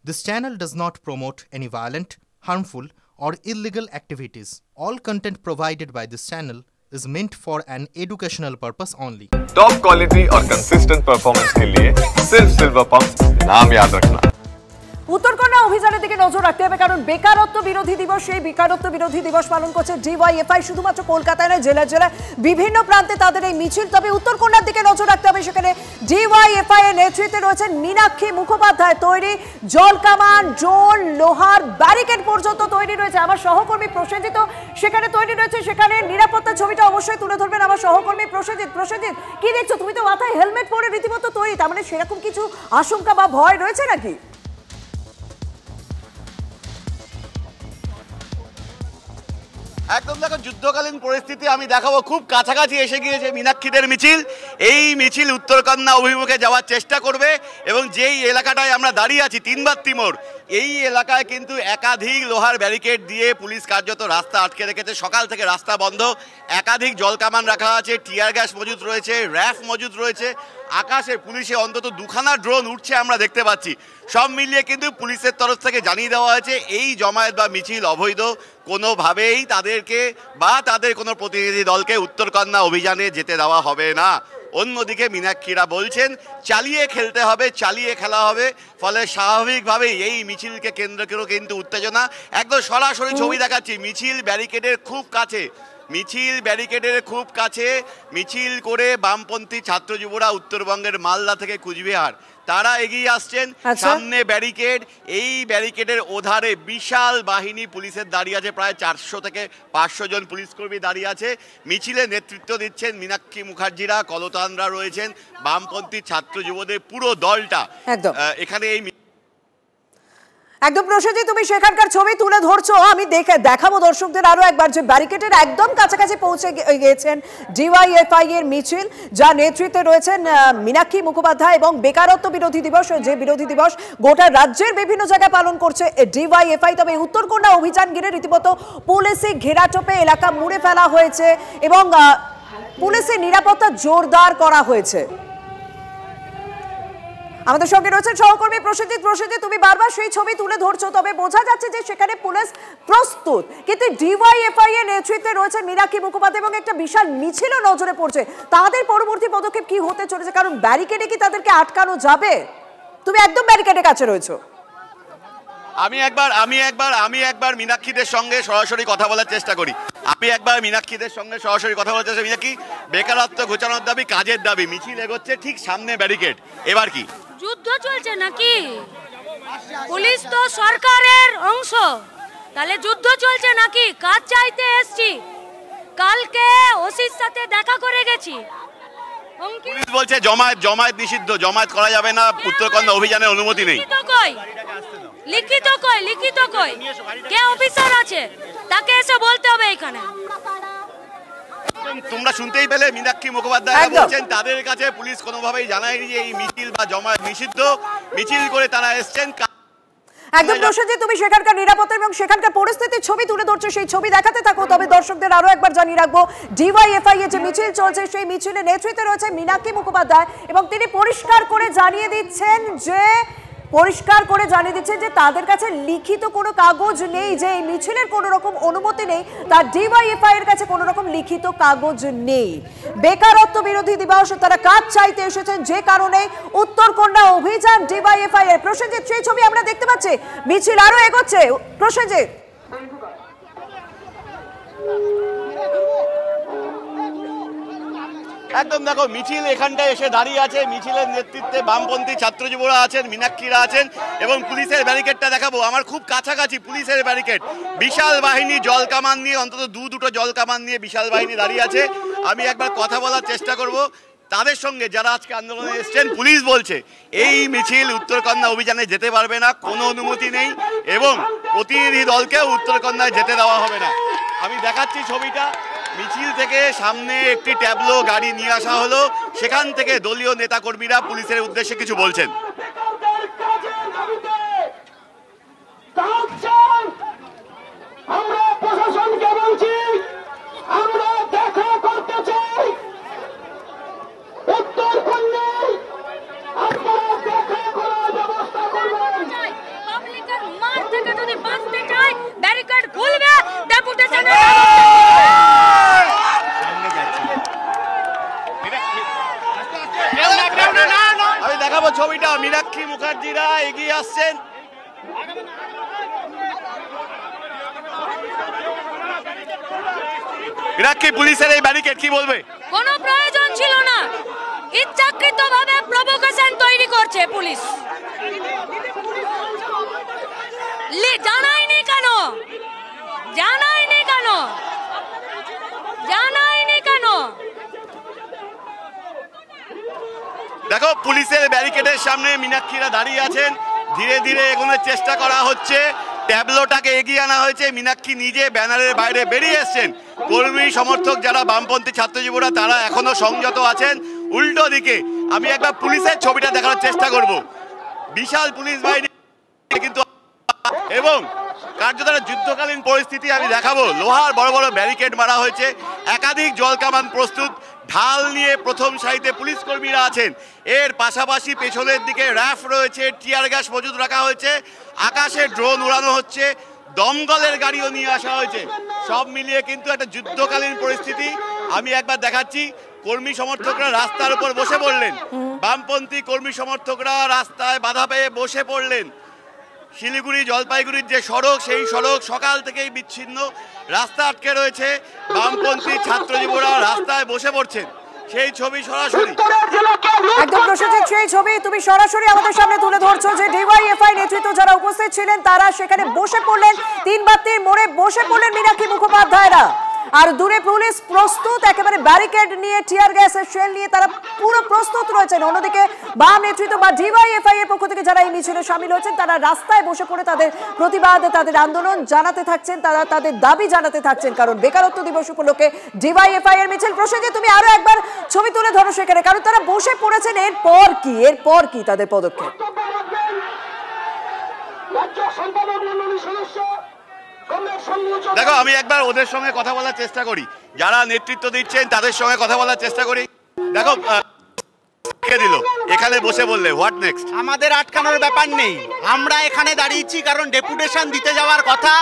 This channel does not promote any violent, harmful, or illegal activities. All content provided by this channel is meant for an educational purpose only. Top quality और consistent performance के लिए सिर्फ silver pump नाम याद रखना। उत्तरकन्या অভিযানের দিকে নজর রাখতে হবে কারণ বেকারত্ব বিরোধী দিবস সেই বেকারত্ব বিরোধী দিবস পালন করছে ডিওয়াইএফআই শুধুমাত্র কলকাতায় নয় জেলা জেলায় বিভিন্ন প্রান্তে তাদের এই মিছিল তবে উত্তরকন্যার দিকে নজর রাখতে হবে সেখানে ডিওয়াইএফআই এর নেতৃত্বে রয়েছেন মীনাক্ষী মুখোপাধ্যায় তৈরি জলকামান ড্রোন লোহার ব্যারিকেড পর্যন্ত তৈরি রয়েছে আমার সহকর্মী প্রসেনজিৎ সেখানে তৈরি রয়েছে সেখানে নিরাপত্তার ছবিটা অবশ্যই তুলে ধরবেন আমার সহকর্মী প্রসেনজিৎ কি দেখছো তুমি তো মাথায় হেলমেট পরে রীতিমতো তৈরি তার মানে সেরকম কিছু আশঙ্কা বা ভয় রয়েছে নাকি একদম দেখো যুদ্ধকালীন পরিস্থিতি আমি দেখাবো খুব কাছাকাছি এসে গিয়েছে মীনাক্ষীদের মিছিল এই মিছিল উত্তরকন্যা অভিমুখে যাওয়ার চেষ্টা করবে এবং যেই এলাকাটায় আমরা দাঁড়িয়ে আছি তিনবাত্তি মোড় এই এলাকায় কিন্তু একাধিক লোহার ব্যারিকেড দিয়ে পুলিশ কার্যত রাস্তা আটকে রেখেছে সকাল থেকে রাস্তা বন্ধ একাধিক জলকামান রাখা আছে টিয়ার গ্যাস মজুদ রয়েছে র্যাফ মজুদ রয়েছে আকাশে পুলিশে অন্তত দুখানা ড্রোন উঠছে আমরা দেখতে পাচ্ছি সব মিলিয়ে কিন্তু পুলিশের তরফ থেকে জানিয়ে দেওয়া হয়েছে এই জমায়েত বা মিছিল অবৈধ কোনোভাবেই তাদেরকে বা তাদের কোনো প্রতিনিধি দলকে উত্তরকন্যা অভিযানে যেতে দেওয়া হবে না অন্যদিকে মীনাক্ষীরা বলছেন চালিয়ে খেলতে হবে চালিয়ে খেলা হবে ফলে স্বাভাবিকভাবেই এই মিছিলকে কেন্দ্র করে কিন্তু উত্তেজনা একদম সরাসরি ছবি দেখাচ্ছি মিছিল ব্যারিকেডের খুব কাছে মিছিল করে বামপন্থী ছাত্র যুবরা উত্তরবঙ্গের মালদা থেকে কুচবিহার তারা এগিয়ে আসছেন সামনে ব্যারিকেড এই ব্যারিকেডের ওধারে বিশাল বাহিনী পুলিশের দাঁড়িয়ে আছে প্রায় 400 থেকে 500 জন পুলিশ কর্মী দাঁড়িয়ে আছে মিছিলে নেতৃত্ব দিচ্ছেন মীনাক্ষী মুখার্জিরা কলতানরা রয়েছেন বামপন্থী ছাত্র যুবদের পুরো দলটা এখানে এই একদম প্রসেনজিৎ তুমি সেখানকার ছবি তুলে ধরছো আমি দেখাবো দর্শকদের আরো একবার যে ব্যারিকেডের একদম কাছাকাছি পৌঁছে গিয়েছেন ডিওয়াইএফআই এর মিছিল যা নেতৃত্বে রয়েছেন মীনাক্ষী মুখোপাধ্যায় এবং বেকারত্ব বিরোধী দিবস যে বিরোধী দিবস গোটা রাজ্যের বিভিন্ন জায়গায় পালন করছে ডিওয়াইএফআই তবে উত্তরকন্যা অভিযান ঘিরে রীতিমতো পুলিশে ঘেরাটোপে এলাকা মুড়ে ফেলা হয়েছে এবং পুলিশের নিরাপত্তা জোরদার করা হয়েছে আমাদের সঙ্গে রয়েছে সহকর্মী প্রসেনজিৎ তুমি বারবার সেই ছবি তুলে ধরছো তবে বোঝা যাচ্ছে যে সেখানে পুলিশ প্রস্তুত কিন্তু ডিওয়াইএফআই এর নেতৃত্বে রয়েছে মীনাক্ষী মুখোপাধ্যায় এবং একটা বিশাল মিছিলও নজরে পড়ছে তাদের পরবর্তী পদক্ষেপ কি হতে চলেছে কারণ ব্যারিকেডে কি তাদেরকে আটকানো যাবে তুমি একদম ব্যারিকেডের কাছে রয়েছো আমি একবার মীনাক্ষীদের সঙ্গে সরাসরি কথা বলার চেষ্টা করি মীনাক্ষী বেকারত্ব ঘোচানোর দাবি কাজের দাবি মিছিল এগোচ্ছে ঠিক সামনে ব্যারিকেড এবার কি যুদ্ধ চলছে নাকি পুলিশ তো সরকারের অংশ তাহলে যুদ্ধ চলছে নাকি কাজ চাইতে এসেছি কালকে ওসির সাথে দেখা করে গেছি পুলিশ বলছে জমায়েত নিষিদ্ধ জমায়েত করা যাবে না উত্তরকন্যা অভিযানের অনুমতি নেই লিখিত কই কে অফিসার আছে তাকে এসে বলতে হবে এখানে তোমরা শুনতেই পেলে মীনাক্ষী মুখোপাধ্যায় বলছেন তাদের কাছে পুলিশ কোনোভাবেই জানায়নি যে এই মিছিল বা জমায়েত নিষিদ্ধ মিছিল করে তারা এসেছেন একদম প্রসেনজিৎ তুমি সেখানকার নিরাপত্তা এবং সেখানকার পরিস্থিতির ছবি তুলে ধরছো সেই ছবি দেখাতে থাকো তবে দর্শকদের আরো একবার জানিয়ে রাখবো ডিওয়াইএফআই এর যে মিছিল চলছে সেই মিছিলের নেতৃত্বে রয়েছে মীনাক্ষী মুখোপাধ্যায় এবং তিনি পরিষ্কার করে জানিয়ে দিচ্ছেন যে তাদের কাছে লিখিত কোনো কাগজ নেই যে এই মিছিলের কোনো রকম অনুমতি নেই তার ডিওয়াইএফআই এর কাছে কোনো রকম লিখিত কাগজ নেই বেকারত্ব বিরোধী দিবস তারা কাজ চাইতে এসেছেন যে কারণে উত্তরকন্যা অভিযান ডিওয়াইএফআই এর প্রসেনজিৎ সেই ছবি আমরা দেখতে পাচ্ছি মিছিল আরো এগোচ্ছে প্রসেনজিৎ একদম দেখো মিছিল এখানটায় এসে দাঁড়িয়ে আছে মিছিলের নেতৃত্বে বামপন্থী ছাত্র যুবরা আছেন মীনাক্ষীরা আছেন এবং পুলিশের ব্যারিকেডটা দেখাবো আমার খুব কাছাকাছি পুলিশের ব্যারিকেড বিশাল বাহিনী জলকামান নিয়ে অন্তত দুটো জলকামান নিয়ে বিশাল বাহিনী দাঁড়িয়ে আছে আমি একবার কথা বলার চেষ্টা করব তাদের সঙ্গে যারা আজকে আন্দোলনে এসেছেন পুলিশ বলছে এই মিছিল উত্তরকন্যা অভিযানে যেতে পারবে না কোনো অনুমতি নেই এবং প্রতিনিধি দলকে উত্তরকন্যায় যেতে দেওয়া হবে না আমি দেখাচ্ছি ছবিটা মিছিল থেকে সামনে একটি ট্যাবলো গাড়ি নিয়ে আসা হলো সেখান থেকে দলীয় নেতাকর্মীরা পুলিশের উদ্দেশ্যে কিছু বলছেন আমরা প্রশাসনকে বলছি আমরা দেখা করতে চাই উত্তরকন্যায় আপনারা দেখা করার ব্যবস্থা করবেন মীনাক্ষী মুখার্জিরা এগিয়ে আসছেন। মীনাক্ষী, পুলিশের এই ব্যারিকেড কি বলবে? কোনো প্রয়োজন ছিল না, ইচ্ছাকৃতভাবে প্রভোকেশন তৈরি করছে পুলিশ। জানাইনি কেন? জানাইনি কেন? জানাইনি কেন? দেখো, পুলিশের ব্যারিকেডের সামনে মীনাক্ষীরা দাঁড়িয়ে আছেন। ধীরে ধীরে এগোনোর চেষ্টা করা হচ্ছে, ট্যাবলোটাকে এগিয়ে আনা হয়েছে। মীনাক্ষী নিজে ব্যানারের বাইরে বেরিয়ে এসছেন। কর্মী সমর্থক যারা বামপন্থী ছাত্রজীবীরা তারা এখনো সংযত আছেন। উল্টো দিকে আমি একবার পুলিশের ছবিটা দেখানোর চেষ্টা করব। বিশাল পুলিশ বাহিনী কিন্তু, এবং কার্যত যুদ্ধকালীন পরিস্থিতি আমি দেখাবো। লোহার বড় বড় ব্যারিকেড মারা হয়েছে, একাধিক জলকামান প্রস্তুত, ঢাল নিয়ে প্রথম সারিতে পুলিশ কর্মীরা আছেন। এর পাশাপাশি পেছনের দিকে র্যাফ রয়েছে, টিয়ার গ্যাস মজুদ রাখা হয়েছে, আকাশে ড্রোন উড়ানো হচ্ছে, দমকলের গাড়িও নিয়ে আসা হয়েছে। সব মিলিয়ে কিন্তু একটা যুদ্ধকালীন পরিস্থিতি আমি একবার দেখাচ্ছি। কর্মী সমর্থকরা রাস্তার উপর বসে পড়লেন, বামপন্থী কর্মী সমর্থকরা রাস্তায় বাধা পেয়ে বসে পড়লেন। শিলিগুড়ি জলপাইগুড়ির যে সড়ক, সেই সড়ক সকাল থেকেই বিচ্ছিন্ন, রাস্তা আটকে রয়েছে। বামপন্থী ছাত্রজীবীরা রাস্তায় বসে পড়ছেন, সেই ছবি সরাসরি। একদম প্রসেনজিৎ, সেই ছবি তুমি সরাসরি আমাদের সামনে তুলে ধরছো যে ডিওয়াইএফআই নেতৃত্ব যারা উপস্থিত ছিলেন তারা সেখানে বসে পড়লেন, 3 বাতির মোড়ে বসে পড়লেন মীনাক্ষী মুখোপাধ্যায়রা। আর দূরে পুলিশ প্রস্তুত, একেবারে ব্যারিকেড নিয়ে, টিয়ার গ্যাসের শেল নিয়ে তারা পুরো প্রস্তুত রয়েছেন। অন্যদিকে বাম নেতৃত্ব বা ডিওয়াইএফআই এর পক্ষ থেকে যারা এই মিছিলে শামিল হয়েছেন তারা রাস্তায় বসে পড়ে তাদের প্রতিবাদ, তাদের আন্দোলন জানাতে থাকছেন, তারা তাদের দাবি জানাতে থাকছেন, কারণ বেকারত্ব দিবস উপলক্ষে ডিওয়াইএফআই এর মিছিল। প্রসেনজিৎ, তুমি আরো একবার ছবি তুলে ধরো সেখানে, কারণ তারা বসে পড়েছেন। এরপর কি তাদের পদক্ষেপ? দেখো, আমি একবার ওদের সঙ্গে কথা বলার চেষ্টা করি, যারা নেতৃত্ব দিচ্ছেন তাদের সঙ্গে কথা বলার চেষ্টা করি। দেখো, দিল এখানে বসে বললে হোয়াট নেক্সট? আমাদের আটকানোর ব্যাপার নেই, আমরা এখানে দাঁড়িয়েছি কারণ ডেপুটেশন দিতে যাওয়ার কথা,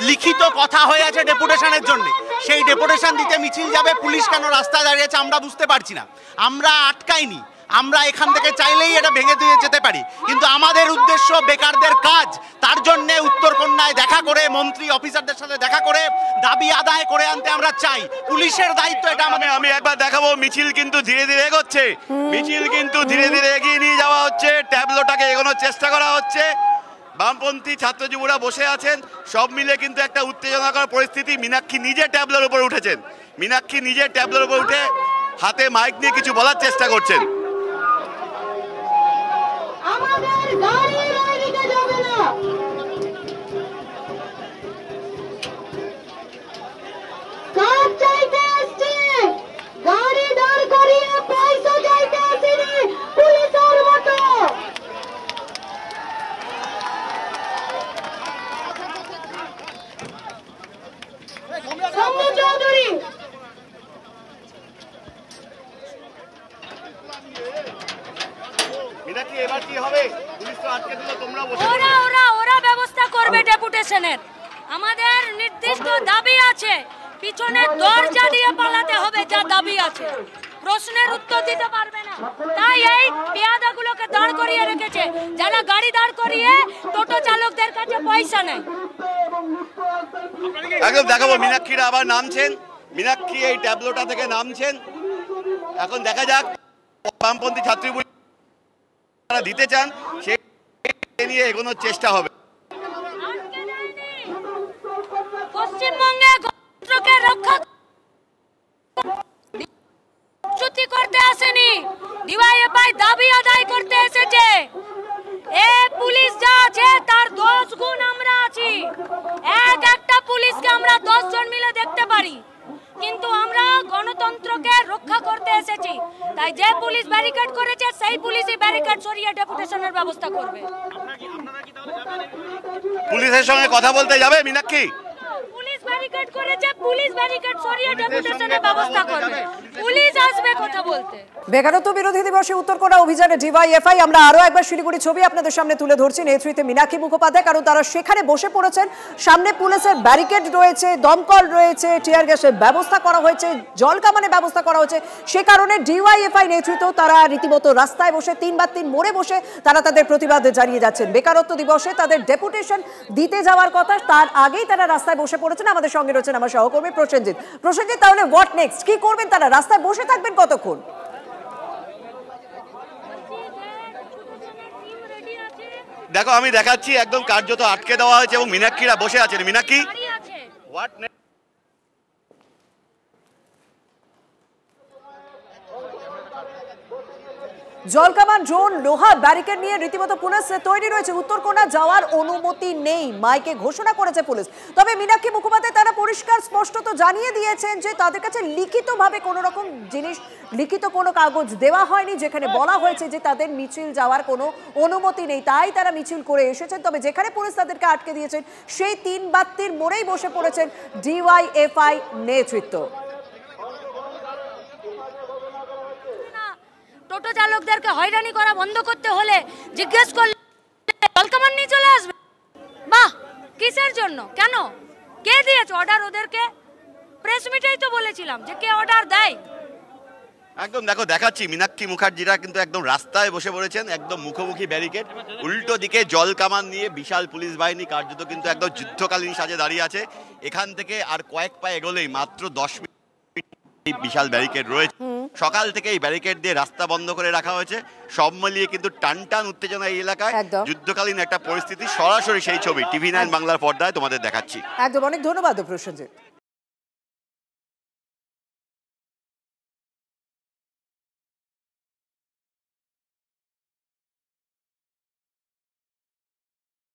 লিখিত কথা হয়ে আছে ডেপুটেশনের জন্য। সেই ডেপুটেশন দিতে মিছিল যাবে, পুলিশ কেন রাস্তায় দাঁড়িয়ে আছে আমরা বুঝতে পারছি না। আমরা আটকাইনি, আমরা এখান থেকে চাইলেই এটা ভেঙে দিয়ে যেতে পারি, কিন্তু আমাদের উদ্দেশ্য বেকারদের কাজ। তার জন্য উত্তরকন্যায় দেখা করে, মন্ত্রী অফিসারদের সাথে দেখা করে দাবি আদায় করে আনতে আমরা চাই। পুলিশের দায়িত্ব এটা আমাদের। আমি একবার দেখাবো, মিছিল কিন্তু ধীরে ধীরে এগোচ্ছে, মিছিল কিন্তু ধীরে ধীরে এগিয়ে নিয়ে যাওয়া হচ্ছে, ট্যাবলোটাকে এগোনোর চেষ্টা করা হচ্ছে। বামপন্থী ছাত্রজীবীরা বসে আছেন, সব মিলে কিন্তু একটা উত্তেজনাকর পরিস্থিতি। মীনাক্ষী নিজে ট্যাবলোর উপর উঠেছেন, মীনাক্ষী নিজে ট্যাবলোর উপর উঠে হাতে মাইক নিয়ে কিছু বলার চেষ্টা করছেন। আমাদের গাড়ি এদিকে যাবে না, কাজ চাইতে আসছে, গাড়ি দাঁড় করিয়ে পয়সা চাইতে আসেনি পুলিশের মতো। সৌম্য চৌধুরী, মীনাক্ষী, এবার কি হবে? পুলিশ তো আটকে দিল, তোমরা বসে ওরা ব্যবস্থা করবে ডেপুটেশনের। আমাদের নির্দিষ্ট দাবি আছে, পিছনে দরজা দিয়ে পালাতে হবে, যা দাবি আছে। প্রশ্নের উত্তর দিতে পারবে না, তাই এই পেয়াদাগুলোকে দাঁড় করিয়ে রেখেছে। যারা গাড়ি দাঁড় করিয়ে টোটো চালকদের কাছে পয়সা নেয়। একদম দেখাবো, মীনাক্ষীরা আবার নামছেন, মীনাক্ষী এই ট্যাবলোটা থেকে নামছেন। এখন দেখা যাক বামপন্থী ছাত্রী দিতে চান সেই নিয়ে এগোনোর চেষ্টা হবে। পশ্চিমবঙ্গে গণতন্ত্রকে রক্ষা করতে আসেনি, ডিওয়াইএফআই দাবি আদায় করতে এসেছে। এ পুলিশ যা আছে তার 10 গুণ আমরা আছি। একটা পুলিশকে আমরা 10 জন মিলে দেখতে পারি, কিন্তু আমরা গণতন্ত্রকে রক্ষা করতে এসেছি। তাই যে পুলিশ ব্যারিকেড করেছে সেই পুলিশই ব্যারিকেড সরিয়ে ডেপুটেশনের ব্যবস্থা করবে। পুলিশের সঙ্গে কথা বলতে যাবে মীনাক্ষী? পুলিশ ব্যারিকেড করেছে, পুলিশ ব্যারিকেড সরিয়ে ডেপুটেশনের ব্যবস্থা করবে। পুলিশ আসবে কথা বলতে। বেকারত্ব বিরোধী দিবসে উত্তরকন্যা অভিযানে ডিওয়াইএফআই আমরা আরো একবার শিলিগুড়ি ছবি আপনাদের সামনে তুলে ধরছি নেতৃত্বে মীনাক্ষী মুখোপাধ্যায়, কারণ তারা সেখানে বসে পড়েছেন। সামনে পুলিশের ব্যারিকেড রয়েছে, দমকল রয়েছে, টিয়ার গ্যাসের ব্যবস্থা করা হয়েছে, জল কামানের ব্যবস্থা করা হয়েছে। সে কারণে ডিওয়াইএফআই নেতৃত্ব তারা রীতিমতো রাস্তায় বসে 3x3 মোড়ে বসে তারা তাদের প্রতিবাদ জানিয়ে যাচ্ছেন। বেকারত্ব দিবসে তাদের ডেপুটেশন দিতে যাওয়ার কথা, তার আগেই তারা রাস্তায় বসে পড়েছেন। আমাদের সঙ্গে রয়েছেন আমার সহকর্মী প্রসেনজিৎ। প্রসেনজিৎ, তাহলে হোয়াট নেক্সট, কি করবেন তারা? রাস্তায় বসে থাকবেন কতক্ষণ? দেখো আমি দেখাচ্ছি, একদম কার্যত আটকে দেওয়া হয়েছে এবং মীনাক্ষীরা বসে আছেন। Meenakshi, what next? জলকামান, ড্রোন, লোহার ব্যারিকেড নিয়ে রীতিমতো পুলিশ তৈরি রয়েছে। উত্তরকন্যা যাওয়ার অনুমতি নেই, মাইকে ঘোষণা করেছে পুলিশ। তবে মীনাক্ষী মুখোপাধ্যায় তারা পরিষ্কার স্পষ্টত জানিয়ে দিয়েছেন যে তাদের কাছে লিখিতভাবে কোনো রকম জিনিস, লিখিত কোনো কাগজ দেওয়া হয়নি যেখানে বলা হয়েছে যে তাদের মিছিল যাওয়ার কোনো অনুমতি নেই, তাই তারা মিছিল করে এসেছেন। তবে যেখানে পুলিশ তাদেরকে আটকে দিয়েছেন সেই 3x3 মোড়েই বসে পড়েছেন ডিওয়াইএফআই নেতৃত্ব। টোটো চালকদেরকে হয়রানি করা বন্ধ করতে হলে জিজ্ঞেস করলে জলকামান নিয়ে চলে আসবে। বাহ, কিসের জন্য, কেন, কে দিয়েছে অর্ডার ওদেরকে? প্রেস মিটেই তো বলেছিলাম যে কে অর্ডার দেয়। একদম দেখো দেখাচ্ছি, মীনাক্ষী মুখার্জিরা কিন্তু একদম রাস্তায় বসে পড়েছেন, একদম মুখোমুখি ব্যারিকেড, উল্টো দিকে জল কামান নিয়ে বিশাল পুলিশ বাহিনী কার্যত কিন্তু একদম যুদ্ধকালীন সাজে দাঁড়িয়ে আছে। এখান থেকে আর কয়েক পা এগোলেই মাত্র 10 মিনিট বিশাল ব্যারিকেড রয়েছে। সকাল থেকে এই ব্যারিকেড দিয়ে রাস্তা বন্ধ করে রাখা হয়েছে। সব মিলিয়ে কিন্তু টানটান উত্তেজনা এই এলাকায়, যুদ্ধকালীন একটা পরিস্থিতি। সরাসরি সেই ছবি TV9 বাংলার পর্দায় তোমাদের দেখাচ্ছি। একদম, অনেক ধন্যবাদ প্রসেনজিৎ।